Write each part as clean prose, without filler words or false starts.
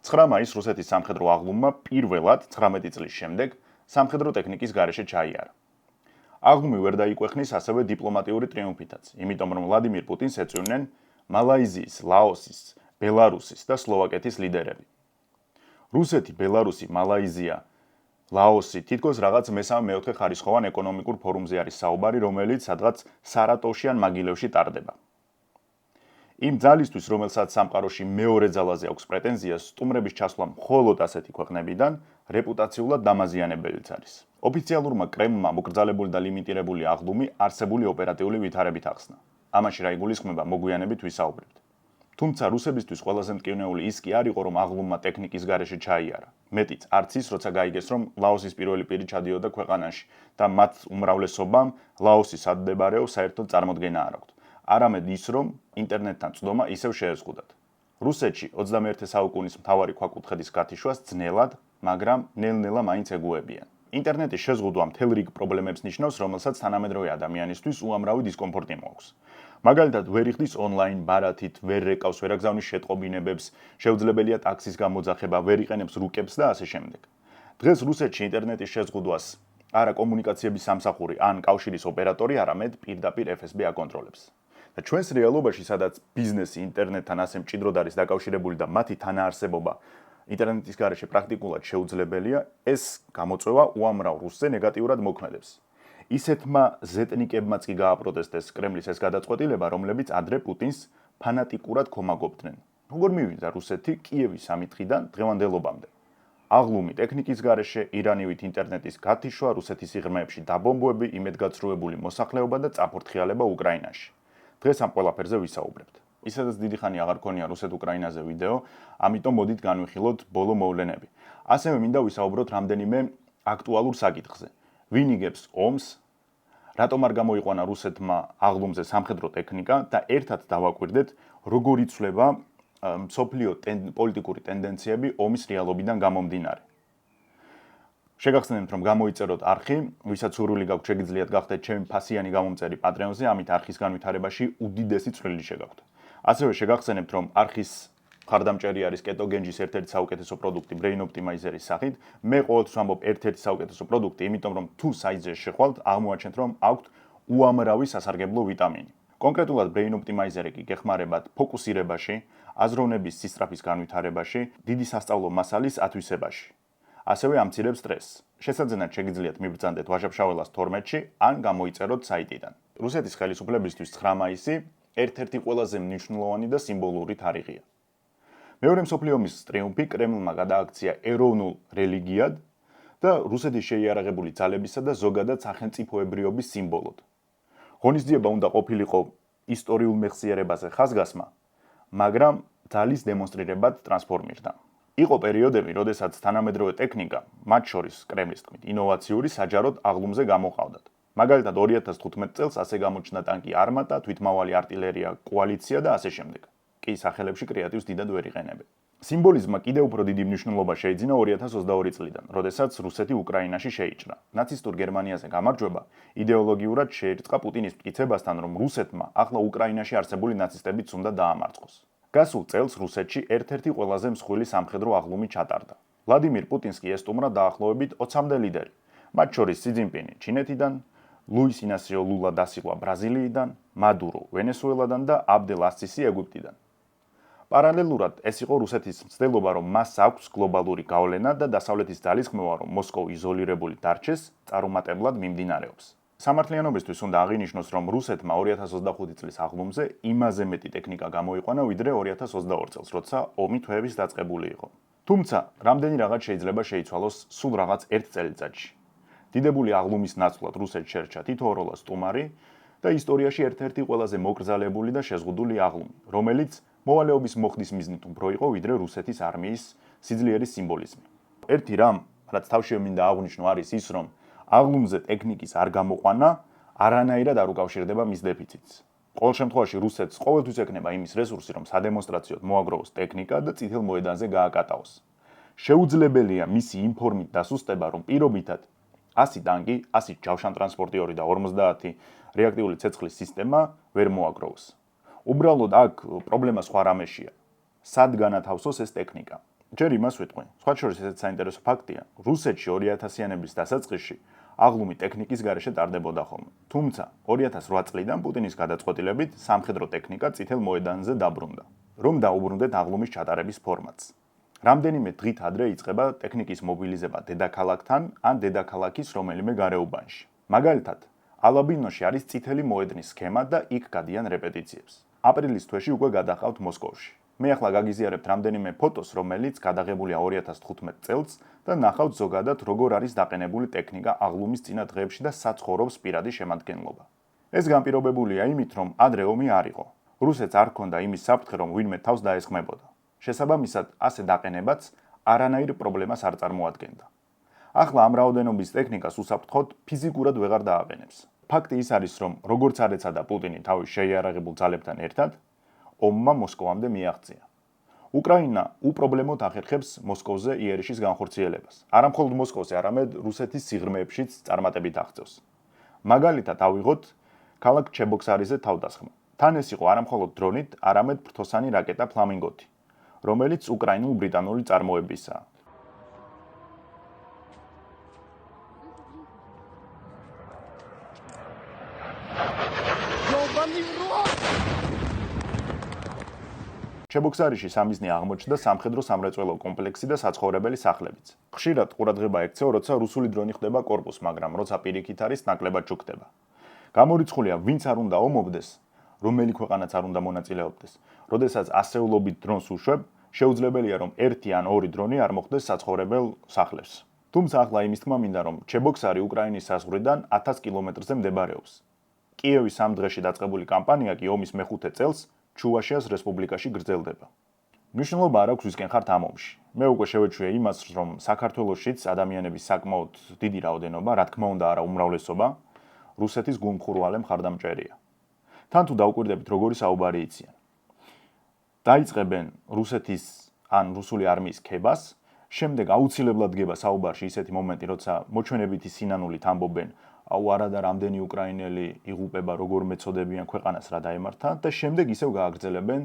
9 მაისს რუსეთის სამხედრო აღლუმმა პირველად 19 წლის შემდეგ სამხედრო ტექნიკის გარეშე ჩაიარა. აღლუმი ვერ დაიკვეხნის ასევე დიპლომატიური ტრიუმფითაც, იმიტომ რომ ვლადიმირ პუტინს ეწვივნენ მალაიზიის, ლაოსის, ბელარუსის და სლოვაკეთის ლიდერები. რუსეთი, ბელარუსი, მალაიზია, ლაოსი თითქოს რაღაც მესამე-მეოთხე ხარისხოვან ეკონომიკურ ფორუმზე არის საუბარი, რომელიც სადღაც სარატოვში ან მაგილევში ტარდება. იმ ძალისთვის, რომელსაც სამყაროში მეორე ძალაზე აქვს პრეტენზია, სტუმრების ჩასვლა მხოლოდ ასეთი ქვეყნებიდან რეპუტაციულად დამაზიანებელიც არის. ოფიციალურმა კრემლმა მოკრძალებული და ლიმიტირებული აღლუმი არსებული ოპერატიული ვითარებით ახსნა. ამაში რა იგულისხმება, მოგვიანებით ვისაუბრებთ. თუმცა რუსებისთვის ყველაზე მტკივნეული ის კი არ იყო, რომ აღლუმმა ტექნიკის გარეშე ჩაიარა. მეტიც, არც ის, როცა გაიგეს, რომ ლაოსის პირველი პირი ჩადიოდა ქვეყანაში და მათ უმრავლესობამ ლაოსი სად მდებარეობს, საერთოდ წარმოდგენა არ აქვთ. არამედ ის, რომ ინტერნეტთან წვდომა ისევ შეეზღუდათ. რუსეთში 21 საუკუნის მთავარი ქვაკუთხედის გათიშვას ძნელად, მაგრამ ნელ-ნელა მაინც ეგუებიან. ინტერნეტის შეზღუდვა მთელ რიგ პრობლემებს ნიშნავს, რომელსაც თანამედროვე ადამიანისთვის უამრავი დისკომფორტი მოაქვს. მაგალითად, ვერ იხდის ონლაინ ბარათით, ვერ რეკავს, ვერ აგზავნის შეტყობინებებს, შეუძლებელია ტაქსის გამოძახება, ვერ იყენებს რუკებს და ასე შემდეგ. დღეს რუსეთში ინტერნეტის შეზღუდვას არა კომუნიკაციების სამსახური ან კავშირის ოპერატორი, არამედ პირდაპირ FSB აკონტროლებს. და ჩვენს რეალობაში, სადაც ბიზნესი ინტერნეტთან ასე მჭიდროდ არის დაკავშირებული და მათი თანაარსებობა ინტერნეტის გარეშე პრაქტიკულად შეუძლებელია, ეს გამოწვევა უამრავ რუსზე ნეგატიურად მოქმედებს. ისეთმა ზეტნიკებმაც კი გააპროტესტეს კრემლის ეს გადაწყვეტილება, რომლებიც ადრე პუტინს ფანატიკურად ქომაგობდნენ. როგორ მივიდა რუსეთი კიევის სამითხიდან დღევანდელობამდე? აღლუმი ტექნიკის გარეშე, ირანივით ინტერნეტის გათიშვა, რუსეთის სიღრმეებში დაბომბვები, იმედგაცრუებული მოსახლეობა და წაფორთხიალება უკრაინაში. დღეს ამ ყველაფერზე ვისაუბრებთ. ისედაც დიდი ხანი აღარ ქონია რუსეთ-უკრაინაზე ვიდეო, ამიტომ მოდით განვიხილოთ ბოლო მოვლენები. ასევე მინდა ვისაუბროთ რამდენიმე აქტუალურ საკითხზე. ვინ იგებს ომს, რატომ არ გამოიყვანა რუსეთმა აღლუმზე სამხედრო ტექნიკა და ერთად დავაკვირდეთ, როგორ იცვლება მსოფლიო პოლიტიკური ტენდენციები ომის რეალობიდან გამომდინარე. შეგახსენებთ, რომ გამოიწეროთ არხი, ვისაც სურვილი გაქვთ, შეგიძლიათ გახდეთ ჩემი ფასიანი გამომწერი პატრეონზე, ამით არხის განვითარებაში უდიდესი წვლილი შეგაქვთ. ასევე შეგახსენებთ, რომ არხის ხარდამჭერი არის კეტოგენჯის ერთ-ერთი საუკეთესო პროდუქტი Brain Optimizer-ის სახით. მე ყოველთვის ვამბობ ერთ-ერთი საუკეთესო პროდუქტი, იმიტომ რომ თუ საიტზე შეხვალთ, აღმოაჩენთ, რომ აქვთ უამრავი სასარგებლო ვიტამინი. კონკრეტულად Brain Optimizer-ი კი გეხმარებათ ფოკუსირებაში, აზროვნების სისწრაფის განვითარებაში, დიდი სასწავლო მასალის ათვისებაში. ასევე ამცირებს სტრესს. შესაძენად შეგიძლიათ მიბრძანდეთ ვაჟა-ფშაველას 12-ში ან გამოიწეროთ საიტიდან. რუსეთის ხელისუფლებისთვის 9 მაისი ერთ-ერთი ყველაზე მნიშვნელოვანი და სიმბოლური თარიღია. მეორე მსოფლიო ომის ტრიუმფი კრემლმა გადააქცია ეროვნულ რელიგიად და რუსეთის შეიარაღებული ძალებისა და ზოგადად სახელმწიფოებრიობის სიმბოლოდ. ღონისძიება უნდა ყოფილიყო ისტორიულ მეხსიერებაზე ხაზგასმა, მაგრამ ძალის დემონსტრირებად ტრანსფორმირდა. იყო პერიოდები, როდესაც თანამედროვე ტექნიკა, მათ შორის კრემლის თქმით, ინოვაციური საჯაროდ აღლუმზე გამოყავდათ. მაგალითად 2015 წელს ასე გამოჩნდა ტანკი არმატა, თვითმავალი არტილერია, კოალიცია და ასე შემდეგ. კი სახელებში კრეატივს დიდად ვერ იყენებენ. სიმბოლიზმმა კიდევ უფრო დიდი მნიშვნელობა შეიძინა 2022 წლიდან, როდესაც რუსეთი უკრაინაში შეიჭრა. ნაცისტურ გერმანიაზე გამარჯვება იდეოლოგიურად შეერწყა პუტინის მტკიცებასთან, რომ რუსეთმა ახლა უკრაინაში არსებული ნაცისტებიც უნდა დაამარცხოს. გასულ წელს რუსეთში ერთ-ერთი ყველაზე მსხვილი სამხედრო აღლუმი ჩატარდა. ვლადიმირ პუტინს კი ესტუმრა დაახლოებით 20-მდე ლიდერი, მათ შორის სი ძინპინი ჩინეთიდან, ლუის ინასიო ლულა და სილვა ბრაზილიიდან, მადურო ვენესუელადან და აბდელ ასსისი ეგვიპტიდან. პარალელურად ეს იყო რუსეთის მცდელობა, რომ მას აქვს გლობალური გავლენა და დასავლეთის ძალისხმევა, რომ მოსკოვი იზოლირებული დარჩეს, წარუმატებლად მიმდინარეობს. სამართლიანობისთვის უნდა აღინიშნოს, რომ რუსეთმა 2025 წლის აღლუმზე იმაზე მეტი ტექნიკა გამოიყვანა, ვიდრე 2022 წელს, როცა ომი თვეების დაწყებული იყო. თუმცა, რამდენი რაღაც შეიძლება შეიცვალოს სულ რაღაც ერთ წელიწადში. დიდებული აღლუმის ნაცვლად რუსეთს შერჩა თითოეულა სტუმარი და ისტორიაში ერთ-ერთი ყველაზე მოკრძალებული და შეზღუდული აღლუმი, რომელიც მოვალეობის მოხდის მიზნით უფრო იყო, ვიდრე რუსეთის არმიის სიძლიერის სიმბოლიზმი. ერთი რამ, რაც თავშივე მინდა აღვნიშნო, არის ის, რომ აღლუმზე ტექნიკის არ გამოყვანა არანაირად არ უკავშირდება მის დეფიციტს. ყოველ შემთხვევაში რუსეთს ყოველთვის ექნება იმის რესურსი, რომ სადემონსტრაციოდ მოაგროვოს ტექნიკა და წითელ მოედანზე გააკატაოს. შეუძლებელია მისი ინფორმით დასუსტება, რომ პირობითად 100 ტანკი, 100 ჯავშანტრანსპორტიორი და 50 რეაქტიული ცეცხლის სისტემა ვერ მოაგროვოს. უბრალოდ აქ პრობლემა სხვა რამეშია. სად განათავსოს ეს ტექნიკა? ჯერ იმას ვიტყვი. სხვა შორის ესეც საინტერესო ფაქტია. რუსეთში 2000-იანების დასაწყისში აღლუმი ტექნიკის გარეშე ტარდებოდა ხოლმე. თუმცა 2008 წლიდან პუტინის გადაწყვეტილებით სამხედრო ტექნიკა წითელ მოედანზე დაბრუნდა, რომ დაუბრუნდეთ აღლუმის ჩატარების ფორმატს. რამდენიმე დღით ადრე იწყება ტექნიკის მობილიზება დედაქალაქთან ან დედაქალაქის რომელიმე გარეუბანში. მაგალითად, ალაბინოში არის წითელი მოედნის სქემა და იქ გადიან რეპეტიციებს. აპრილის თვეში უკვე გადაყავთ მოსკოვში. მე ახლა გაგიზიარებთ რამდენიმე ფოტოს, რომელიც გადაღებულია 2015 წელს და ნახავთ ზოგადად როგორ არის დაყენებული ტექნიკა აღლუმის წინა დღეებში და საცხოვრობს პირადი შემადგენლობა. ეს განპირობებულია იმით, რომ ადრე ომი არ იყო. რუსეთს არ ჰქონდა იმის საფრთხე, რომ ვინმე თავს დაესხმებოდა. შესაბამისად, ასე დაყენებაც არანაირ პრობლემას არ წარმოადგენდა. ახლა ამ რაოდენობის ტექნიკას უსაფრთხოდ ფიზიკურად ვეღარ დააყენებს. ფაქტი ის არის, რომ როგორც არ ეცადა პუტინი თავის შეიარაღებულ ძალებთან ერთად, ომმა მოსკოვამდე მიაღწია. უკრაინა უპრობლემოდ ახერხებს მოსკოვზე იერიშის განხორციელებას. არა მხოლოდ მოსკოვზე, არამედ რუსეთის სიღრმეებშიც წარმატებით აღწევს. მაგალითად, ავიღოთ ქალაქ ჩებოქსარიზე თავდასხმა. თან ეს იყო არა მხოლოდ დრონით, არამედ ფრთოსანი რაკეტა ფლამინგოთი, რომელიც უკრაინულ-ბრიტანული წარმოებისაა. ჩებოქსარიში სამიზნე აღმოჩნდა სამხედრო სამრეწველო კომპლექსი და საცხოვრებელი სახლებიც. ხშირად ყურადღება ექცევა, როცა რუსული დრონი ხდება კორპუსს, მაგრამ როცა პირიქით არის, ნაკლებად ჩუქდება. გამორიცხულია, ვინც არ უნდა ომობდეს, რომელი ქვეყანაც არ უნდა მონაწილეობდეს. როდესაც ასეულობით დრონს უშვებ, შეუძლებელია, რომ ერთი ან ორი დრონი არ მოხვდეს საცხოვრებელ სახლებს. თუმცა ახლა იმის თქმა მინდა, რომ ჩებოქსარი უკრაინის საზღვრიდან 1000 კილომეტრზე მდებარეობს. კიევის ამ დღეში დაწყებული კამპანია კი ომის მეხუთე წელს ჩუვაშიას რესპუბლიკაში გრძელდება. მნიშვნელობა არ აქვს ვისკენ ხართ ამ ომში. მე უკვე შევეჩვია იმას, რომ საქართველოშიც ადამიანების საკმაოდ დიდი რაოდენობა, რა თქმა უნდა, არა უმრავლესობა, რუსეთის გულმხურვალე მხარდამჭერია. თან თუ დაუკვირდებით, როგორი საუბარი იციან. დაიწყებენ რუსეთის ან რუსული არმიის ქებას, შემდეგ აუცილებლად დგება საუბარში ისეთი მომენტი, როცა მოჩვენებითი სინანულით ამბობენ, აუ არა და რამდენი უკრაინელი იღუპება, როგორ მეწოდებიან ქვეყანას რა დაემართა და შემდეგ ისევ გააგრძელებენ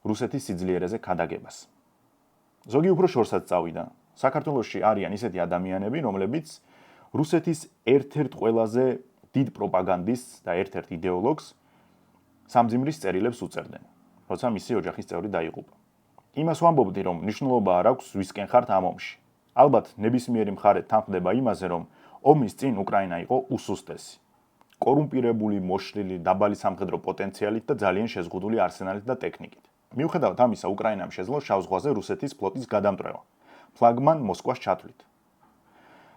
რუსეთის სიძლიერეზე ქადაგებას. ზოგი უფრო შორსაც წავიდა. საქართველოში არიან ისეთი ადამიანები, რომლებიც რუსეთის ერთ-ერთ ყველაზე დიდ პროპაგანდისტს და ერთ-ერთ იდეოლოგს სამძიმრის წერილებს უწერდნენ, როცა მისი ოჯახის წევრი დაიღუპა. იმას ვამბობდი, რომ მნიშვნელობა არ აქვს ვისკენ ხართ ამ ომში. ალბათ ნებისმიერი მხარე თანხმდება იმაზე, რომ ომის წინ უკრაინა იყო უსუსტესი. კორუმპირებული, მოშლილი, დაბალი სამხედრო პოტენციალით და ძალიან შეზღუდული არსენალით და ტექნიკით. მიუხედავად ამისა, უკრაინამ შეძლო შავ ზღვაზე რუსეთის ფლოტის გადამტვრევა, ფლაგმან მოსკვას ჩათვლით.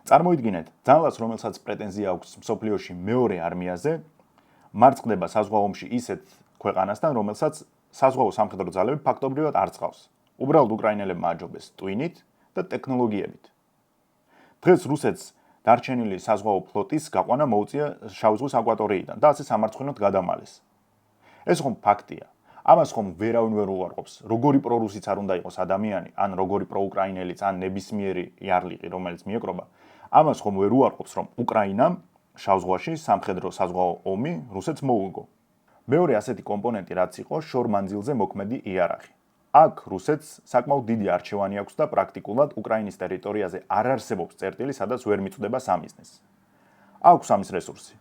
წარმოიდგინეთ, ძალას, რომელსაც პრეტენზია აქვს მსოფლიოში მეორე არმიაზე, მარცხდება საზღვაო ომში ისეთ ქვეყანასთან, რომელსაც საზღვაო სამხედრო ძალები ფაქტობრივად არ წყავს. უბრალოდ უკრაინელებმა აჯობეს ტვინით და ტექნოლოგიებით. დღეს რუსეთს დარჩენილი საზღვაო ფლოტის გაყვანა მოუწია შავ ზღვის აკვატორიიდან და ასე სამარცხინოდ გადამალეს. ეს ხომ ფაქტია. ამას ხომ ვერავინ ვერ უარყოფს, როგორი პრორუსიც არ უნდა იყოს ადამიანი, ან როგორი პროუკრაინელიც, ან ნებისმიერი იარლიყი, რომელიც მიეკრობა, ამას ხომ ვერ უარყოფს, რომ უკრაინამ შავ ზღვაში სამხედრო საზღვაო ომი რუსეთს მოუგო. მეორე ასეთი კომპონენტი რაც იყო შორ მანძილზე მოქმედი იარაღი. აქ რუსეთს საკმაოდ დიდი არჩევანი აქვს და პრაქტიკულად უკრაინის ტერიტორიაზე არ არსებობს წერტილი, სადაც ვერ მიწვდება სამიზნეს. აქვს ამის რესურსი.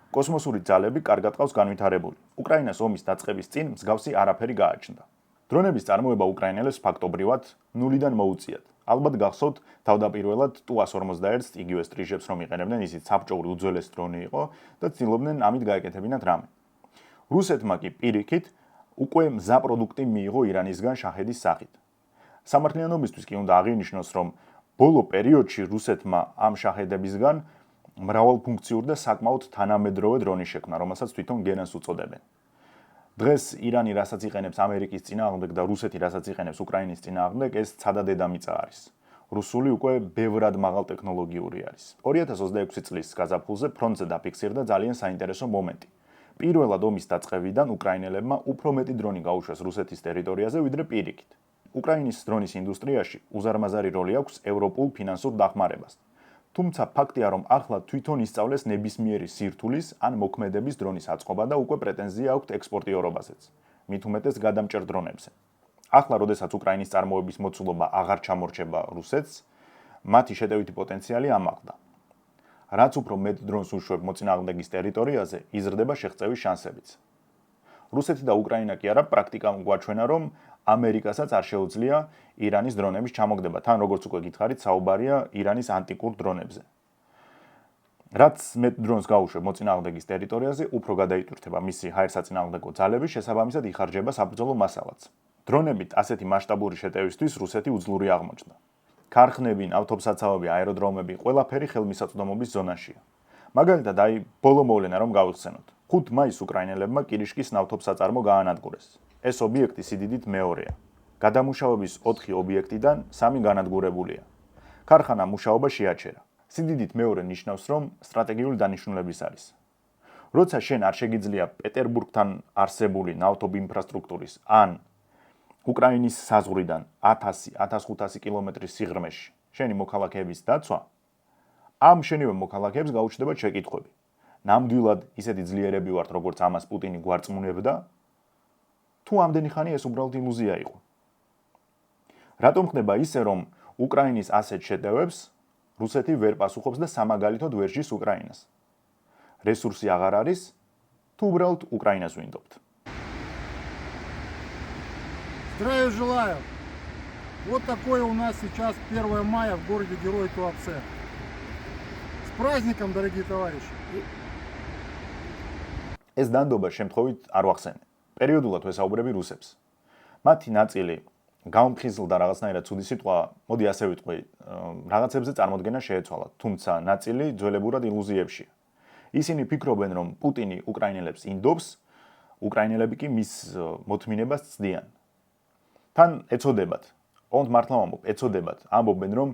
კოსმოსური ძალები კარგად ყავს განვითარებული. უკრაინას ომის დაწყების წინ მსგავსი არაფერი გააჩნდა. დრონების წარმოება უკრაინელებს ფაქტობრივად ნულიდან მოუწიათ. ალბათ გახსოვთ თავდაპირველად Tu-141-ს იგივე სტრიჟებს რომ იყენებდნენ, ისიც საბჭოური უძველესი დრონი იყო და ცდილობდნენ ამით გაეკეთებინათ რამე. რუსეთმა კი პირიქით უკვე მზა პროდუქტი მიიღო ირანისგან შაჰედის სახით. სამართლიანობისთვის კი უნდა აღინიშნოს, რომ ბოლო პერიოდში რუსეთმა ამ შაჰედებისგან მრავალფუნქციური და საკმაოდ თანამედროვე დრონი შექმნა, რომელსაც თვითონ გენას უწოდებენ. დღეს ირანი რასაც იყენებს ამერიკის წინააღმდეგ და რუსეთი რასაც იყენებს უკრაინის წინააღმდეგ, ეს ცადა დედამიწა არის. რუსული უკვე ბევრად მაღალ ტექნოლოგიური არის. 2026 წლის გაზაფხულზე ფრონტზე დაფიქსირდა ძალიან საინტერესო მომენტი. პირველად ომის დაწყებიდან უკრაინელებმა უფრო მეტი დრონი გაუშვეს რუსეთის ტერიტორიაზე, ვიდრე პირიქით. უკრაინის დრონის ინდუსტრიაში უზარმაზარი როლი აქვს ევროპულ ფინანსურ დახმარებას. თუმცა ფაქტია, რომ ახლა თვითონ ისწავლეს ნებისმიერი სირთულის ან მოქმედების დრონის აწყობა და უკვე პრეტენზია აქვს ექსპორტიორობაზეც. მით უმეტეს გადამჭერ დრონებზე. ახლა, როდესაც უკრაინის წარმოების მოცულობა აღარ ჩამორჩება რუსეთს, მათი შეტევითი პოტენციალი ამაყდა. რაც უფრო მეტ დრონს უშვებ მოწინააღმდეგის ტერიტორიაზე, იზრდება შეღწევის შანსებიც. რუსეთი და უკრაინა კი არა პრაქტიკამ გვაჩვენა, რომ ამერიკასაც არ შეუძლია ირანის დრონების ჩამოგდება. თან როგორც უკვე გითხარით, საუბარია ირანის ანტიკურ დრონებზე. რაც მეტ დრონს გაუშვებ მოწინააღმდეგის ტერიტორიაზე, უფრო გადაიტვირთება მისი ჰაერსაწინააღმდეგო ძალები, შესაბამისად იხარჯება საბრძოლო მასალაც. დრონებით ასეთი მასშტაბური შეტევისთვის რუსეთი უძლური აღმოჩნდა. ქარხნები, ავტობსაცავები, აეროდრომები, ყველაფერი ხელმისაწვდომობის ზონაშია. მაგალითად, ბოლო მოვლენა რომ გავიხსენოთ. 5 მაისს უკრაინელებმა კირიშკის ნავთობსაწარმო გაანადგურეს. ეს ობიექტი სიდიდით მეორეა. გადამუშავების 4 ობიექტიდან 3 განადგურებულია. ქარხანა მუშაობა შეაჩერა. სიდიდით მეორე ნიშნავს, რომ სტრატეგიული დანიშნულების არის. როცა შენ არ შეგიძლია პეტერბურგთან არსებული ნავთობ ინფრასტრუქტურის ან უკრაინის საზღვრიდან 1000-1500 კილომეტრის სიღრმეში შენი მოქალაქეების დაცვა, ამ შენივე მოქალაქეებს გაუჩნდებათ შეკითხვები. ნამდვილად ისეთი ძლიერები ვართ, როგორც ამას პუტინი გვარწმუნებდა, თუ ამდენი ხანი ეს უბრალოდ ილუზია იყო. რატომ ხდება ისე, რომ უკრაინის ასეთ შეტევებს რუსეთი ვერ პასუხობს და სამაგალითოდ ვერ ჟის უკრაინას? რესურსი აღარ არის, თუ უბრალოდ უკრაინას ვინდობთ? Здравия желаю! Вот такое у нас сейчас 1 мая в городе Герой Туапсе. С праздником, дорогие товарищи! ეს დანდობა შემთხვევით არ ვახსენე. პერიოდულად ვესაუბრები რუსებს. მათი ნაწილი გაუმხიზლდა რაღაცნაირად ცუდი სიტყვა, მოდი ასე ვიტყვი, რაღაცებზე წარმოდგენა შეეცვალათ, თუმცა ნაწილი ძველებურად ილუზიებშია. ისინი ფიქრობენ, რომ პუტინი უკრაინელებს ინდობს, უკრაინელები კი მის მოთმინებას ცდიან. თან ეცოდებათ, ოღონდ მართლა ვამბობ, ეცოდებათ, ამბობენ, რომ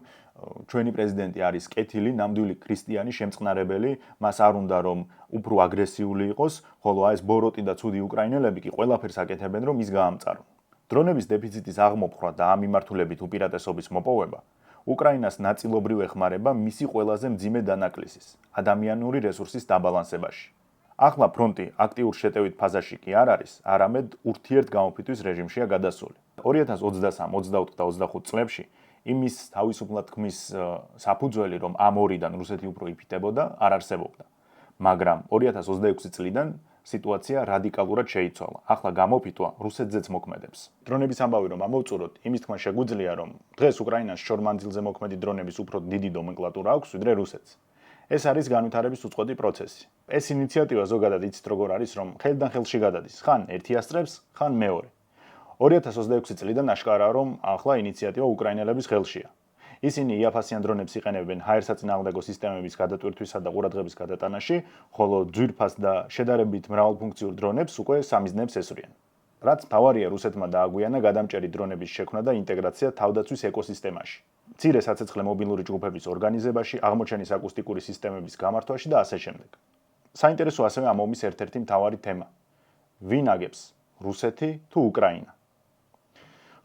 ჩვენი პრეზიდენტი არის კეთილი, ნამდვილი ქრისტიანი შემწყნარებელი, მას არ უნდა რომ უფრო აგრესიული იყოს, ხოლო ეს ბოროტი და ცუდი უკრაინელები კი ყველაფერს აკეთებენ, რომ ის გაამწარონ. დრონების დეფიციტის აღმოფხვრა და ამ მიმართულებით უპირატესობის მოპოვება უკრაინას ნაწილობრივ ეხმარება მისი ყველაზე მძიმე დანაკლისის, ადამიანური რესურსის დაბალანსებაში. ახლა ფრონტი აქტიურ შეტევით ფაზაში კი არ არის, არამედ ურთიერთგამოფიტვის რეჟიმშია გადასული. 2023, 24 და 25 წლებში იმის თავისუფლად თქმის საფუძველი, რომ ამ ორიდან რუსეთი უფრო იფიტებოდა, არ არსებობდა. მაგრამ 2026 წლიდან სიტუაცია რადიკალურად შეიცვალა. ახლა გამოფიტვა რუსეთზეც მოქმედებს. დრონების ამბავი რომ ამოვწუროთ, იმის თქმა შეგვიძლია, რომ დღეს უკრაინას შორმანძილზე მოქმედი დრონების უფრო დიდი ნომენკლატურა აქვს, ვიდრე რუსეთს. ეს არის განვითარების უწყვეტი პროცესი. ეს ინიციატივა ზოგადად იცით როგორ არის, რომ ხელიდან ხელში გადადის, ხან ერთი ასწრებს, ხან მეორე. 2026 წლიდან აშკარაა, რომ ახლა ინიციატივა უკრაინელების ხელშია. ისინი იაფასიან დრონებს იყენებენ ჰაერსაწინააღმდეგო სისტემების გადატვირთვისა და ყურადღების გადატანაში, ხოლო ძვირფას და შედარებით მრავალფუნქციურ დრონებს უკვე სამიზნეებს ესვრიან. რაც მთავარია რუსეთმა დააგვიანა გადამჭერი დრონების შექმნა და ინტეგრაცია თავდაცვის ეკოსისტემაში. მცირე საცეცხლე მობილური ჯგუფების ორგანიზებაში, აღმოჩენის აკუსტიკური სისტემების გამართვაში და ასე შემდეგ. საინტერესო ასევე ამ ომის ერთ-ერთი მთავარი თემა. ვინ აგებს, რუსეთი თუ უკრაინა?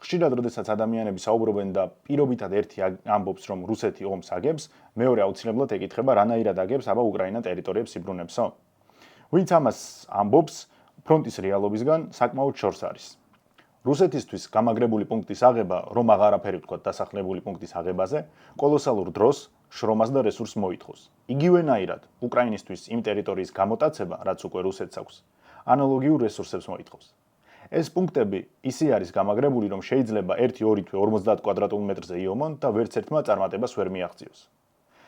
ხშირად, როდესაც ადამიანები საუბრობენ და პირობითად ერთი ამბობს, რომ რუსეთი ომს აგებს, მეორე აუცილებლად ეკითხება, რანაირად აგებს აბა უკრაინა ტერიტორიებს იბრუნებსო? ვინც ამას ამბობს, ფრონტის რეალობისგან საკმაოდ შორს არის. რუსეთისთვის გამაგრებული პუნქტის აღება, რომ აღარაფერი ვთქვათ დასახლებული პუნქტის აღებაზე, კოლოსალურ დროს, შრომას და რესურსს მოითხოვს. იგივენაირად, უკრაინისთვის იმ ტერიტორიის გამოტაცება, რაც უკვე რუსეთს აქვს, ანალოგიურ რესურსებს მოითხოვს. ეს პუნქტები ისე არის გამაგრებული, რომ შეიძლება 1-2 თვე 50 კვადრატულ მეტრზე იომონ და ვერც ერთმა წარმატებას ვერ მიაღწიოს.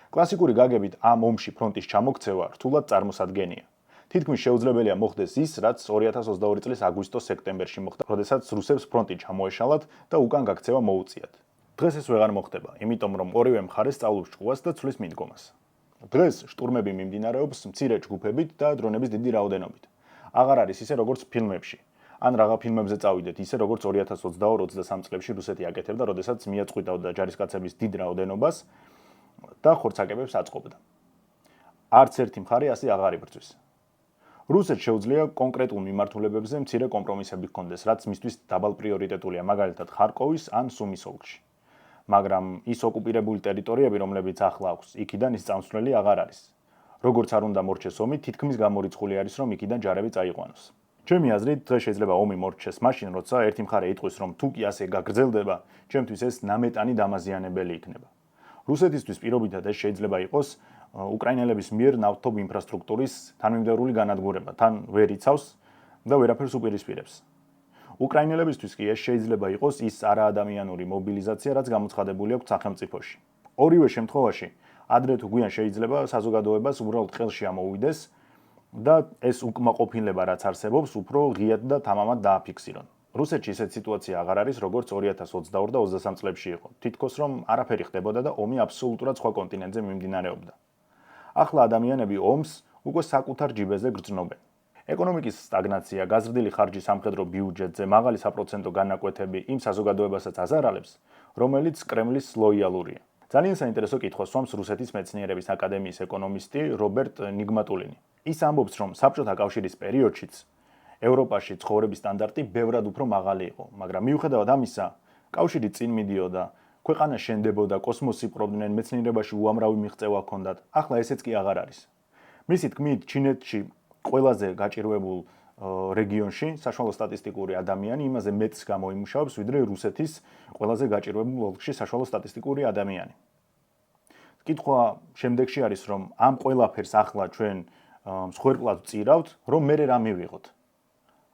კლასიკური გაგებით ამ ომში ფრონტის ჩამოქცევა რთულად წარმოსადგენია. თითქმის შეუძლებელია მოხდეს ის, რაც 2022 წლის აგვისტოს-სექტემბერში მოხდა, როდესაც რუსებს ფრონტი ჩამოეშალათ და უკან გაქცევა მოუწიათ. დღეს ეს ვეღარ მოხდება, იმიტომ რომ ორივე მხარე სწავლობს ჭკუას და ცვლის მიდგომას. დღეს შტურმები მიმდინარეობს მცირე ჯგუფებით და დრონების დიდი რაოდენობით. აღარ არის ისე როგორც ფილმებში. ან რაღა ფილმებზე წავიდეთ, ისე როგორც 2022-23 წლებში რუსეთი აკეთებდა, როდესაც მიაწყვიტავდა ჯარისკაცების დიდ რაოდენობას და ხორცაკებებს აწყობდა. არც ერთი მხარე ასე აღარ იბრძვის. რუსეთს შეუძლია კონკრეტულ მიმართულებებზე მცირე კომპრომისები ჰქონდეს, რაც მისთვის დაბალ პრიორიტეტულია, მაგალითად ხარკოვის ან სუმის ოლქში. მაგრამ ის ოკუპირებული ტერიტორიები, რომლებიც ახლა აქვს, იქიდან ის წამსვლელი აღარ არის. როგორც არ უნდა მორჩეს ომი, თითქმის გამორიცხული არის, რომ იქიდან ჯარები წაიყვანოს. ჩემი აზრით, დღეს შეიძლება ომი მორჩეს მაშინ, როცა ერთი მხარე იტყვის, რომ თუ კი ასე გაგრძელდება, ჩემთვის ეს ნამეტანი დამაზიანებელი იქნება. რუსეთისთვის პირობითად ეს შეიძლება იყოს უკრაინელების მიერ ნავთობ ინფრასტრუქტურის თანმიმდევრული განადგურება, თან ვერ იცავს და ვერაფერს უპირისპირებს. უკრაინელებისთვის კი ეს შეიძლება იყოს ის არაადამიანური მობილიზაცია, რაც გამოცხადებული აქვს სახელმწიფოში. ორივე შემთხვევაში, ადრე თუ გვიან შეიძლება საზოგადოებას უბრალოდ ხელში ამოუვიდეს და ეს უკმაყოფილება, რაც არსებობს, უფრო ღიად და თამამად დააფიქსირონ. რუსეთში ესეთ სიტუაცია აღარ არის, როგორც 2022 და 23 წლებში იყო. თითქოს რომ არაფერი ხდებოდა და ომი აბსოლუტურად სხვა კონტინენტზე მიმდინარეობდა. ახლა ადამიანები ომს უკვე საკუთარ ჯიბეზე გრძნობენ. ეკონომიკის სტაგნაცია, გაზრდილი ხარჯი სამხედრო ბიუჯეტზე, მაღალი საპროცენტო განაკვეთები იმ საზოგადოებასაც აზარალებს, რომელიც კრემლის ლოიალურია. ძალიან საინტერესო კითხვას სვამს რუსეთის მეცნიერების აკადემიის ეკონომისტი რობერტ ნიგმატულინი. ის ამბობს, რომ საბჭოთა კავშირის პერიოდშიც ევროპაში ცხოვრების სტანდარტი ბევრად უფრო მაღალი იყო, მაგრამ მიუხედავად ამისა, კავშირი წინ მიდიოდა, ქვეყანა შენდებოდა, კოსმოსი პრობდნენ, მეცნიერებაში უამრავი მიღწევა ჰქონდათ. ახლა ესეც კი აღარ არის. მისი თქმით, ჩინეთში ყველაზე გაჭირვებულ რეგიონში საშუალო სტატისტიკური ადამიანი იმაზე მეტს გამოიმუშავებს, ვიდრე რუსეთის ყველაზე გაჭირვებულ ოლქში საშუალო სტატისტიკური ადამიანი. კითხვა შემდეგში არის, რომ ამ ყველაფერს ახლა ჩვენ მსხვერპლად ვწირავთ, რომ მე რა მივიღოთ.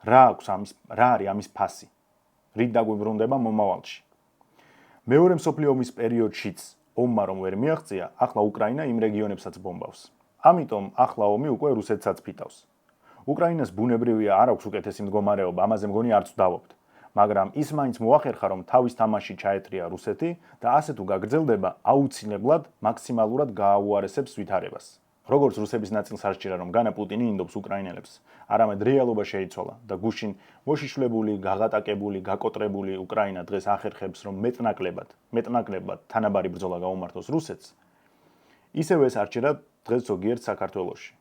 რა არის ამის ფასი? რით დაგვიბრუნდება მომავალში? მეორე მსოფლიო ომის პერიოდშიც ომმა რომ ვერ მიაღწია, ახლა უკრაინა იმ რეგიონებსაც ბომბავს. ამიტომ ახლა ომი უკვე რუსეთსაც ფიტავს. უკრაინას ბუნებრივია არ აქვს უკეთესი მდგომარეობა, ამაზე მგონი არც ვდავობთ. მაგრამ ის მაინც მოახერხა, რომ თავის თამაში ჩაეტრია რუსეთი და ასე თუ გაგრძელდება, აუცილებლად მაქსიმალურად გააუარესებს ვითარებას. როგორც რუსების ნაწილს არ სჭირა, რომ განა პუტინი ინდობს უკრაინელებს, არამედ რეალობა შეიცვალა და გუშინ მოშიშვლებული, გაღატაკებული, გაკოტრებული უკრაინა დღეს ახერხებს, რომ მეტნაკლებად თანაბარი ბრძოლა გაუმართოს რუსეთს, ისევ ეს არ სჭირა დღეს ზოგიერთ საქართველოში.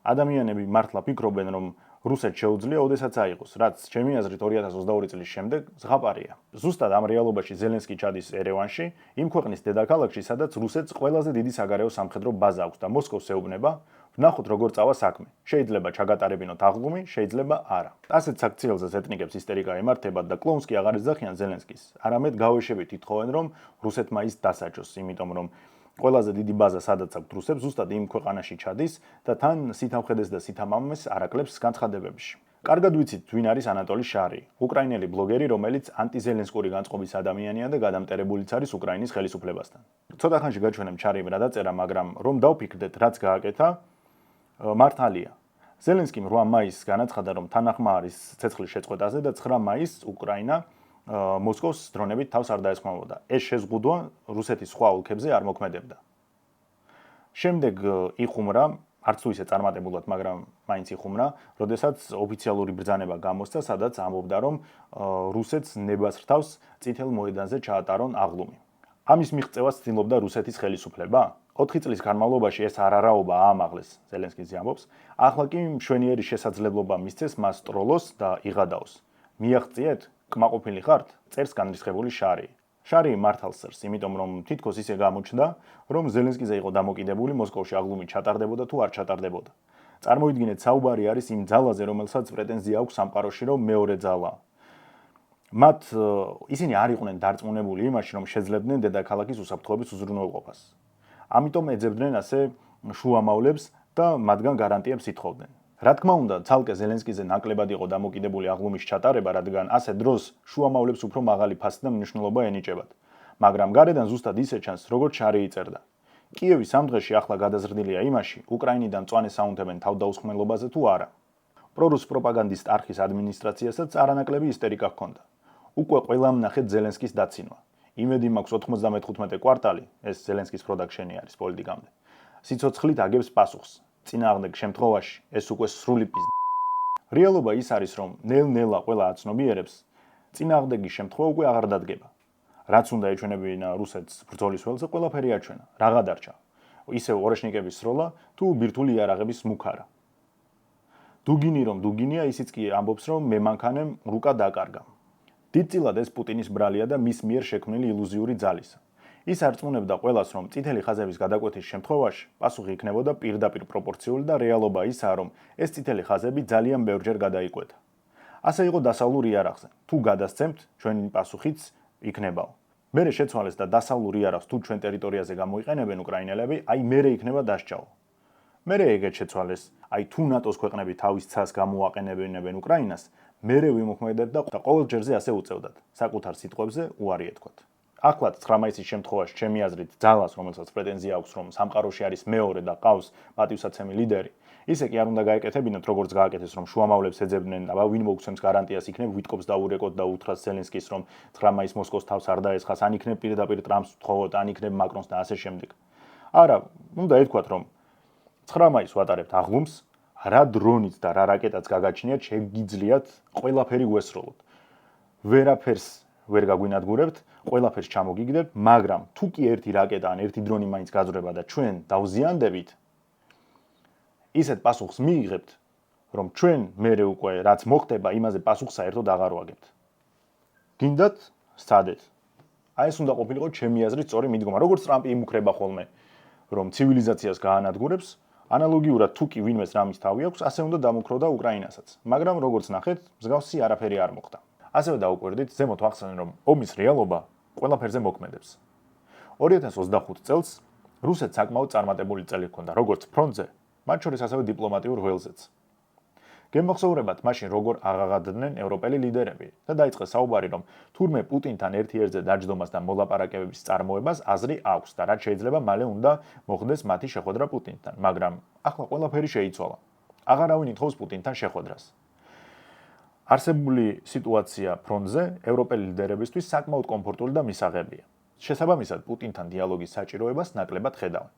ადამიანები მართლა ფიქრობენ, რომ რუსეთს შეუძლია ოდესაც აიღოს, რაც ჩემი აზრით 2022 წლის შემდეგ ზღაპარია. ზუსტად ამ რეალობაში ზელენსკი ჩადის ერევანში, იმ ქვეყნის დედაქალაქში, სადაც რუსეთს ყველაზე დიდი საგარეო სამხედრო ბაზა აქვს და მოსკოვს ეუბნება, ვნახოთ როგორ წავა საქმე. შეიძლება ჩაგატარებინოთ აღლუმი, შეიძლება არა. ასეთ საქციელზე ეთნიკებს ისტერიკა ემართებათ და კლოუნს კი აღარ ეძახიან ზელენსკის. არამედ გავეშებით ითხოვენ, რომ რუსეთმა ის დასაჯოს, იმიტომ რომ ყველაზე დიდი ბაზა სადაც აქვს რუსებს, ზუსტად იმ ქვეყანაში ჩადის და თან სითამხედეს და სითამამეს არაკლებს განცხადებებში. კარგად ვიცით, ვინ არის ანატოლი შარი, უკრაინელი ბლოგერი, რომელიც ანტიზელენსკური განწყობის ადამიანია და გადამტერებულიც არის უკრაინის ხელისუფლებასთან. ცოტა ხანში გაჩვენებ შარიმ რა დაწერა, მაგრამ რომ დავფიქრდეთ, რაც გააკეთა, მართალია. ზელენსკიმ 8 მაისს განაცხადა, რომ თანახმა არის ცეცხლის შეწყვეტაზე და 9 მაისს უკრაინა მოსკოვს დრონებით თავს არ დაესხმებოდა. ეს შეზღუდვა რუსეთის სხვა ოლქებზე არ მოქმედებდა. შემდეგ იხუმრა, არც თუ ისე წარმატებულად, მაგრამ მაინც იხუმრა, როდესაც ოფიციალური ბრძანება გამოსცა, სადაც ამბობდა, რომ რუსეთს ნებას რთავს წითელ მოედანზე ჩაატარონ აღლუმი. ამის მიღწევას ცდილობდა რუსეთის ხელისუფლება? 4 წლის განმავლობაში ეს არარაობა აამაღლეს, ზელენსკი ამბობს, ახლა კი მშვენიერი შესაძლებლობა მისცეს მას ტროლოს და იღადაოს. მიაღწიეთ? კმაყოფილი ხართ? წერს განრისხებული შარი. შარი მართალს წერს, იმიტომ რომ თითქოს ისე გამოჩნდა, რომ ზელენსკიზე იყო დამოკიდებული მოსკოვში აღლუმი ჩატარდებოდა თუ არ ჩატარდებოდა. წარმოიდგინეთ, საუბარი არის იმ ძალაზე, რომელსაც პრეტენზია აქვს სამყაროში, რომ მეორე ძალაა. მათ ისინი არ იყვნენ დარწმუნებული იმაში, რომ შეძლებდნენ დედაქალაქის უსაფრთხოების უზრუნველყოფას. ამიტომ ეძებდნენ ასე შუამავლებს და მათგან გარანტიებს ითხოვდნენ. რა თქმა უნდა, ცალკე ზელენსკიზე ნაკლებად იყო დამოკიდებული აღლუმის ჩატარება, რადგან ასე დროს შუამავლებს უფრო მაღალი ფასი და მნიშვნელობა ენიჭებათ. მაგრამ გარედან ზუსტად ისე ჩანს, როგორც შარი იწერდა. კიევი სამ დღეში ახლა გადაზრდილია იმაში, უკრაინიდან მწვანე საუნთებენ თავდაუსხმელობაზე თუ არა. პრორუს პროპაგანდისტ არხის ადმინისტრაციასაც არანაკლები ისტერიკა ჰქონდა. უკვე ყველამ ნახეთ ზელენსკის დაცინვა. იმედი მაქვს 95 კვარტალი, ეს ზელენსკის პროდაქშენი არის პოლიტიკამდე. სიცოცხლით აგებს პასუხს. წინააღმდეგ შემთხვევაში ეს უკვე სრული რეალობა ის არის, რომ ნელ-ნელა ყველა აცნობიერებს, წინააღმდეგის შემთხვევა უკვე აღარ დადგება. რაც უნდა ეჩვენებინა რუსეთს ბრძოლის ველზე, ყველაფერი აჩვენა. რა გადარჩა? ისევ ორეშნიკების სროლა თუ ბირთვული იარაღების მუქარა. დუგინი რომ დუგინია, ისიც კი ამბობს, რომ მე მანქანემ რუკა დაკარგა. დიდწილად ეს პუტინის ბრალია და მის მიერ შექმნილი ილუზიური ძალისა. ის არწმუნებდა ყველას, რომ წითელი ხაზების გადაკვეთის შემთხვევაში პასუხი იქნებოდა პირდაპირ პროპორციული და რეალობა ისაა, რომ ეს წითელი ხაზები ძალიან ბევრჯერ გადაიკვეთა. ასე იყო დასავლურ იარაღზე. თუ გადასცემთ, ჩვენი პასუხიც იქნებაო. მერე შეცვალეს და დასავლურ იარაღს თუ ჩვენ ტერიტორიაზე გამოიყენებენ უკრაინელები, აი მერე იქნება დასჯაო. მერე ეგეთ შეცვალეს, აი თუ ნატოს ქვეყნები თავის ცას გამოაყენებენ უკრაინას, მერე ვიმოქმედეთ და ყოველ ჯერზე ასე უწევდათ. საკუთარ სიტყვებზე უარი ეთქვათ. ახლაც 9 მაისის შემთხვევაში ჩემი აზრით ძალას, რომელსაც პრეტენზია აქვს, რომ სამყაროში არის მეორე და ყავს პატივსაცემი ლიდერი, ისე კი არ უნდა გაეკეთებინათ, როგორც გააკეთეს, რომ შუამავლებს ეძებდნენ და ვინ მოგცემს გარანტიას იქნებ ვიტკოპს დაურეკოთ და უთხრას ზელენსკის, რომ 9 მაისს მოსკოვს თავს არ დაესხას, ან იქნებ პირდაპირ ტრამპს ვთხოვოთ, ან იქნებ მაკრონს და ასე შემდეგ. არა, უნდა ეთქვათ, რომ 9 მაისს ვატარებთ აღლუმს, რა დრონით და რა რაკეტაც გაგაჩნიათ, შეგიძლიათ ყველაფერი გვესროლოთ. ვერაფერს ვერ გაგვინადგურებთ, ყველაფერს ჩამოგიგდებთ, მაგრამ თუ კი ერთი რაკეტა ან ერთი დრონი მაინც გაძვრება და ჩვენ დავზიანდებით, ისეთ პასუხს მიიღებთ, რომ ჩვენ მერე უკვე რაც მოხდება, იმაზე პასუხს საერთოდ აღარ ვაგებთ. გინდათ, სცადეთ. აი ეს უნდა ყოფილიყო ჩემი აზრით სწორი მიდგომა. როგორც ტრამპი იმუქრება ხოლმე, რომ ცივილიზაციას გაანადგურებს, ანალოგიურად თუ კი ვინმეს რამის თავი აქვს, ასე უნდა დამუქროდა უკრაინასაც. მაგრამ როგორც ნახეთ, მსგავსი არაფერი არ მოხდა. ასევე დაუკვირდით, ზემოთ ვახსენე, რომ ომის რეალობა ყველაფერზე მოქმედებს. 2025 წელს რუსეთს საკმაოდ წარმატებული წელი ჰქონდა, როგორც ფრონტზე, მათ შორის ასევე დიპლომატიურ ველზეც. გემახსოვრებათ მაშინ როგორ აღაღადნენ ევროპელი ლიდერები და დაიწყეს საუბარი, რომ თურმე პუტინთან ერთ-ერთზე დაჯდომას და მოლაპარაკებების წარმოებას აზრი აქვს და რაც შეიძლება მალე უნდა მოხდეს მათი შეხვედრა პუტინთან, მაგრამ ახლა ყველაფერი შეიცვალა. აღარავინ ითხოვს პუტინთან შეხვედრას. არსებული სიტუაცია ფრონტზე ევროპელი ლიდერებისთვის საკმაოდ კომფორტული და მისაღებია. შესაბამისად, პუტინთან დიალოგის საჭიროებას ნაკლებად ხედავენ.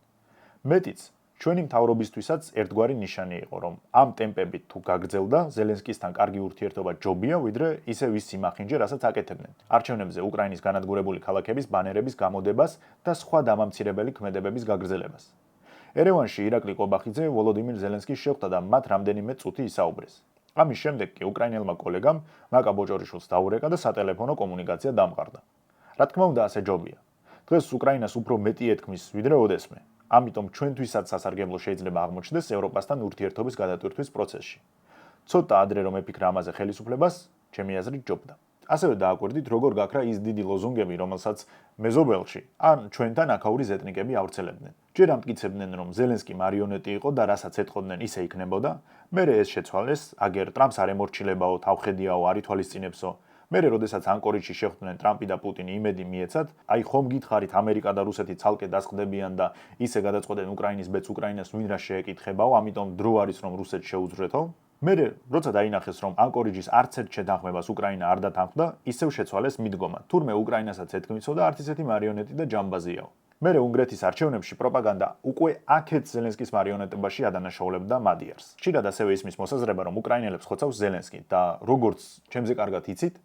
მეტიც, ჩვენი მთავრობისთვისაც ერთგვარი ნიშანი იყო, რომ ამ ტემპებით თუ გაგრძელდა, ზელენსკისთან კარგი ურთიერთობა ჯობია, ვიდრე ისევ ის სიმახინჯე, რასაც აკეთებდნენ. არჩევნებზე უკრაინის განადგურებული ქალაქების ბანერების გამოდებას და სხვა დამამცირებელი ქმედებების გაგრძელებას. ერევანში ირაკლი ყობახიძე ვოლოდიმირ ზელენსკის შეხვდა და მათ რამდენიმე წუთი ისაუბრეს. ამის შემდეგ კი უკრაინელმა კოლეგამ მაკა ბოჭორიშვილს დაურეკა და სატელეფონო კომუნიკაცია დამყარდა. რა თქმა უნდა, ასე ჯობია. დღეს უკრაინას უფრო მეტი ეთქმის, ვიდრე ოდესმე. ამიტომ ჩვენთვისაც სასარგებლო შეიძლება აღმოჩნდეს ევროპასთან ურთიერთობის გადატვირთვის პროცესში. ცოტა ადრე რომ ეფიქრა ამაზე ხელისუფლებას, ჩემი აზრით ჯობდა. ასევე დააკვირდით, როგორ გაქრა ის დიდი ლოზუნგები, რომელსაც მეზობელში ან ჩვენთან აქაური ზეტნიკები ავრცელებდნენ. ჯერ ამტკიცებდნენ, რომ ზელენსკი მარიონეტი იყო და რასაც ეთყოდნენ, ისე იქნებოდა, მერე ეს შეცვალეს, აგერ ტრამპს არ ემორჩილებაო, თავხედიაო, არ ითვალისწინებსო. მერე, როდესაც ანკორიჯში შეხვდნენ ტრამპი და პუტინი, იმედი მიეცათ, აი ხომ გითხარით, ამერიკა და რუსეთი ცალკე დასყდებიან და ისე გადაწყვეტენ უკრაინის ბედს უკრაინას ვინ რა შეეკითხებაო, ამიტომ დრო არის რომ რუსეთს შეუძვრეთო. მერე, როცა დაინახეს, რომ ანკორიჯის არც ერთ შეთანხმებას უკრაინა არ დათანხმდა, ისევ შეცვალეს მიდგომა. თურმე უკრაინასაც ეთქმისო და არც ისეთი მარიონეტი და ჯამბაზიაო. მერე უნგრეთის არჩევნებში პროპაგანდა უკვე აქეთ ზელენსკის მარიონეტებაში ადანაშაულებდა მადიარს. ხშირად ასევე ისმის მოსაზრება, რომ უკრაინელებს ხოცავს ზელენსკი და როგორც ჩემზე კარგად იცით,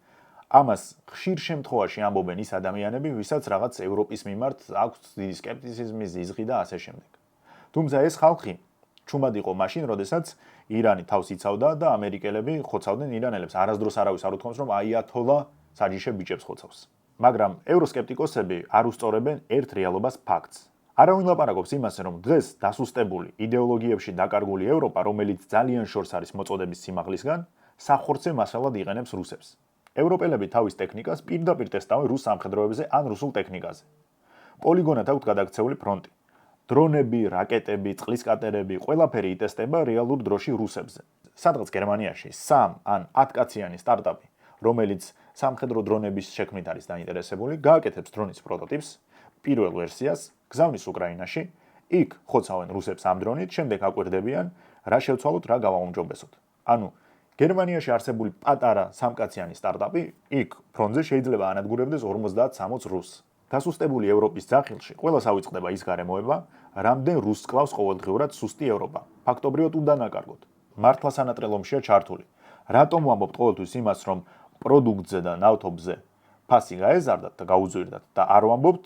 ამას ხშირ შემთხვევაში ამბობენ ის ადამიანები, ვისაც რაღაც ევროპის მიმართ აქვს დიდი სკეპტიციზმი, ზიზღი და ასე შემდეგ. თუმცა ეს ხალხი ჩუმად იყო მაშინ, როდესაც ირანი თავს იცავდა და ამერიკელები ხოცავდნენ ირანელებს. არასდროს არავის არ უთქვამს, რომ აიათოლა საჯიში ბიჭებს ხოცავს. მაგრამ ევროსკეპტიკოსები არ უსწორებენ ერთ რეალობას ფაქტს. არავინ ლაპარაკობს იმაზე, რომ დღეს დასუსტებული იდეოლოგიებში დაკარგული ევროპა, რომელიც ძალიან შორს არის მოწოდების სიმაღლისგან, სახორცე მასალად იყენებს რუსებს. ევროპელები თავის ტექნიკას პირდაპირ ტესტავენ რუს სამხედროებზე ან რუსულ ტექნიკაზე. პოლიგონად აქვთ გადაქცეული ფრონტი. დრონები, რაკეტები, წყლის კატერები, ყველაფერი იტესტება რეალურ დროში რუსებზე. სადღაც გერმანიაში 3 ან 10 კაციანი სტარტაპი, რომელიც სამხედრო დრონების შექმნით არის დაინტერესებული, გააკეთებს დრონის პროტოტიპს, პირველ ვერსიას, გზავნის უკრაინაში, იქ ხოცავენ რუსებს ამ დრონით, შემდეგ აკვირდებიან, რა შევცვალოთ, რა გავაუმჯობესოთ. ანუ გერმანიაში არსებული პატარა სამკაციანი სტარტაპი, იქ ფრონტზე შეიძლება ანადგურებდეს 50-60 რუსს. დასუსტებული ევროპის ძახილში ყველას ავიწყდება ის გარემოება, რამდენ რუსს კლავს ყოველდღიურად სუსტი ევროპა. ფაქტობრივად უნდა ნაკარგოთ. მართლა სანატრელომშია ჩართული. რატომ ვამბობთ ყოველთვის იმას, რომ პროდუქტზე და ნავთობზე ფასი გაეზარდათ და გაუძვირდათ და არ ვამბობთ,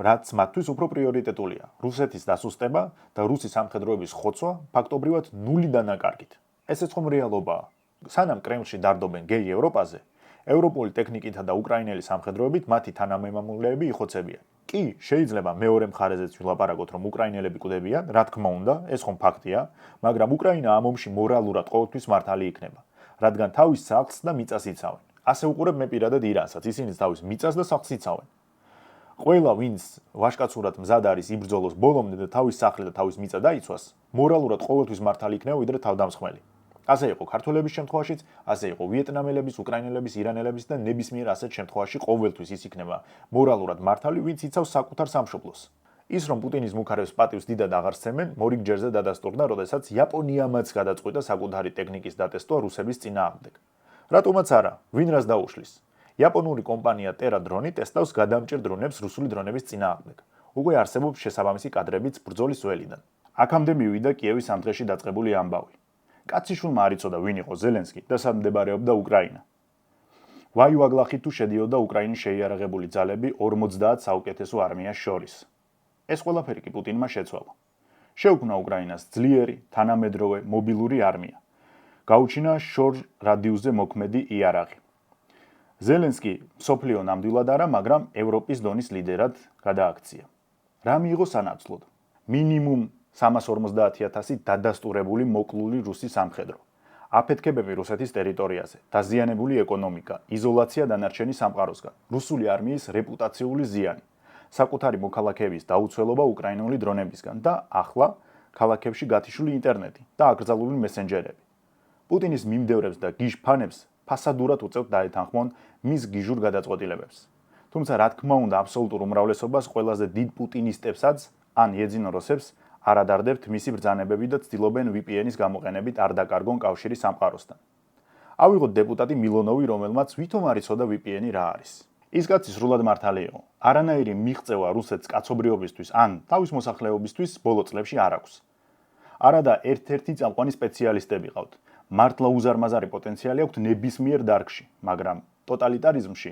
რაც მათთვის უფრო პრიორიტეტულია. რუსეთის დასუსტება და რუსი სამხედროების ხოცვა ფაქტობრივად ნულიდან ნაკარგით. ესეც ხომ რეალობაა. სანამ კრემლში დარდობენ გეი ევროპაზე, ევროპული ტექნიკითა და უკრაინელი სამხედროებით მათი თანამემამულეები იხოცებიან. კი, შეიძლება მეორე მხარეზეც ვილაპარაკოთ, რომ უკრაინელები კვდებიან, რა თქმა უნდა, ეს ხომ ფაქტია, მაგრამ უკრაინა ამ ომში მორალურად ყოველთვის მართალი იქნება, რადგან თავის სახლს და მიწას იცავენ. ასე უყურებ მე პირადად ირანსაც, ისინი თავის მიწას და სახლს იცავენ. ყველა, ვინც ვაჟკაცურად მზად არის იბრძოლოს ბოლომდე და თავის სახლი და თავის მიწა დაიცვას, მორალურად ყოველთვის მართალი იქნება ვიდრე თავდამსხმელი. ასე იყო ქართველების შემთხვევაშიც, ასე იყო ვიეტნამელების, უკრაინელების, ირანელების და ნებისმიერ ასეთ შემთხვევაში ყოველთვის ის იქნება მორალურად მართალი, ვინც იცავს საკუთარ სამშობლოს. ის რომ პუტინის მუქარებს პატივს დიდად აღარ სცემენ, მორიგ ჯერზე დადასტურდა, როდესაც იაპონიამაც გადაწყვიტა საკუთარი ტექნიკის დატესტვა რუსების წინააღმდეგ. რატომაც არა, ვინ რას დაუშლის? იაპონური კომპანია Terra Drone ტესტავს გადამჭერ დრონებს რუსული დრონების წინააღმდეგ. უკვე არსებობს შესაბამისი კადრებიც ბრძოლის ველიდან. აქამდე მივიდა კიევის ამ დღეში დაწყებული ამბავი. კაციშვილმა არ იცოდა ვინ იყო ზელენსკი და სად მდებარეობდა უკრაინა. ვაი-ვაგლახით თუ შედიოდა უკრაინის შეიარაღებული ძალები 50 საუკეთესო არმიას შორის. ეს ყველაფერი კი პუტინმა შეცვალა. შეუქმნა უკრაინას ძლიერი, თანამედროვე, მობილური არმია. გაუჩინა შორ რადიუსზე მოქმედი იარაღი. ზელენსკი მსოფლიო ნამდვილად არა, მაგრამ ევროპის დონის ლიდერად გადააქცია. რა მიიღო სანაცვლოდ? მინიმუმ 350,000 დადასტურებული მოკლული რუსი სამხედრო. აფეთქებები რუსეთის ტერიტორიაზე, დაზიანებული ეკონომიკა, იზოლაცია დანარჩენი სამყაროსგან, რუსული არმიის რეპუტაციული ზიანი, საკუთარი მოქალაქეების დაუცველობა უკრაინული დრონებისგან და ახლა ქალაქებში გათიშული ინტერნეტი და აკრძალული მესენჯერები. პუტინის მიმდევრებს და გიჟფანებს ფასადურად უწევთ დაეთანხმონ მის გიჟურ გადაწყვეტილებებს. თუმცა რა თქმა უნდა აბსოლუტურ უმრავლესობას ყველაზე დიდ პუტინისტებსაც ან იეძინოროსებს არ ადარდებთ მისი ბრძანებები და ცდილობენ VPN-ის გამოყენებით არ დაკარგონ კავშირი სამყაროსთან. ავიღოთ დეპუტატი მილონოვი, რომელმაც ვითომ არ იცოდა VPN-ი რა არის. ის კაცი სრულად მართალი იყო. არანაირი მიღწევა რუსეთს კაცობრიობისთვის ან თავის მოსახლეობისთვის ბოლო წლებში არ აქვს. არადა ერთ-ერთი წამყვანი სპეციალისტები ყავთ. მართლა უზარმაზარი პოტენციალი აქვთ ნებისმიერ დარგში, მაგრამ ტოტალიტარიზმში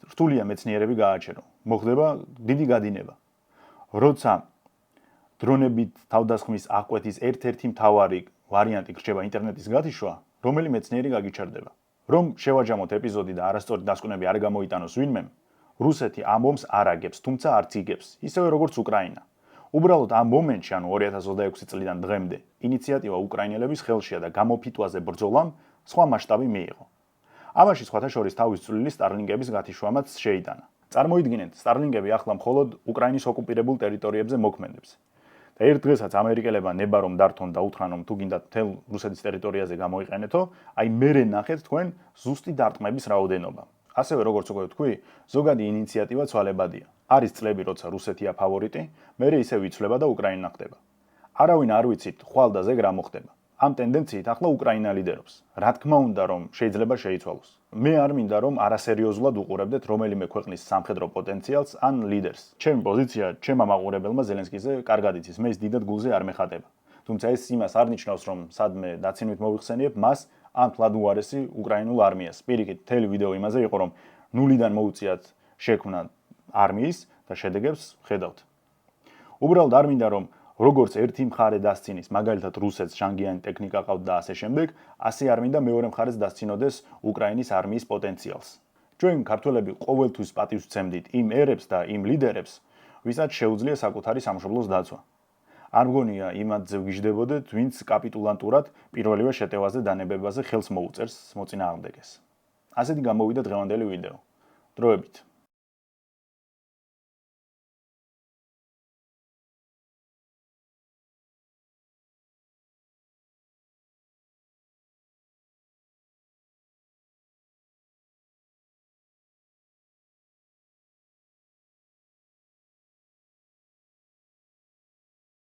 რთულია მეცნიერები გააჩერო. მოხდება დიდი გადინება. როცა დრონებით თავდასხმის აღკვეთის ერთ-ერთი მთავარი ვარიანტი გრჩება ინტერნეტის გათიშვა, რომელი მეცნიერი გაგიჩერდება. რომ შევაჯამოთ ეპიზოდი და არასწორი დასკვნები არ გამოიტანოს ვინმემ, რუსეთი ამ ომს არ აგებს, თუმცა არც იგებს, ისევე როგორც უკრაინა. უბრალოდ ამ მომენტში, ანუ 2026 წლიდან დღემდე, ინიციატივა უკრაინელების ხელშია და გამოფიტვაზე ბრძოლამ სხვა მასშტაბი მიიღო. ამაში სხვათა შორის თავის წვლილი სტარლინგების გათიშვამაც შეიტანა. წარმოიდგინეთ, სტარლინგები ახლა მხოლოდ უკრაინის ოკუპირებულ ტერიტორიებზე მოქმედებს. და ერთ დღესაც ამერიკელებმა ნება რომ დართონ და უთხრან რომ თუ გინდათ მთელ რუსეთის ტერიტორიაზე გამოიყენეთო, აი მერე ნახეთ თქვენ ზუსტი დარტყმების რაოდენობა. ასევე როგორც უკვე ვთქვი, ზოგადი ინიციატივა ცვალებადია. არის წლები, როცა რუსეთია ფავორიტი, მერე ისე ვიცვლება და უკრაინა ხდება. არავინ არ ვიცით ხვალ და ზეგ რა მოხდება. ამ ტენდენციით ახლა უკრაინა ლიდერობს. რა თქმა უნდა რომ შეიძლება შეიცვალოს. მე არ მინდა რომ არასერიოზულად უყურებდეთ რომელიმე ქვეყნის სამხედრო პოტენციალს ან ლიდერს. ჩემი პოზიცია ჩემმა მაყურებელმა ზელენსკიზე კარგად იცის, მე ის დიდად გულზე არ მეხატება. თუმცა ეს იმას არ ნიშნავს რომ სადმე დაცინვით მოვიხსენიებ მას ან თლად უარესი უკრაინულ არმიას. პირიქით, მთელი ვიდეო იმაზე იყო რომ ნულიდან მოუწიათ შექმნა არმიის და შედეგებს ხედავთ. უბრალოდ არ მინდა რომ როგორც ერთი მხარე დასცინის, მაგალითად რუსეთს ჟანგიანი ტექნიკა ყავთ და ასე შემდეგ, ასე არ მინდა მეორე მხარეს დასცინოდეს უკრაინის არმიის პოტენციალს. ჩვენ ქართველები ყოველთვის პატივს ვცემდით იმ ერებს და იმ ლიდერებს, ვისაც შეუძლია საკუთარი სამშობლოს დაცვა. არ მგონია იმათზე ვგიჟდებოდეთ, ვინც კაპიტულანტურად პირველივე შეტევაზე დანებებაზე ხელს მოუწერს მოწინააღმდეგეს. ასეთი გამოვიდა დღევანდელი ვიდეო. დროებით.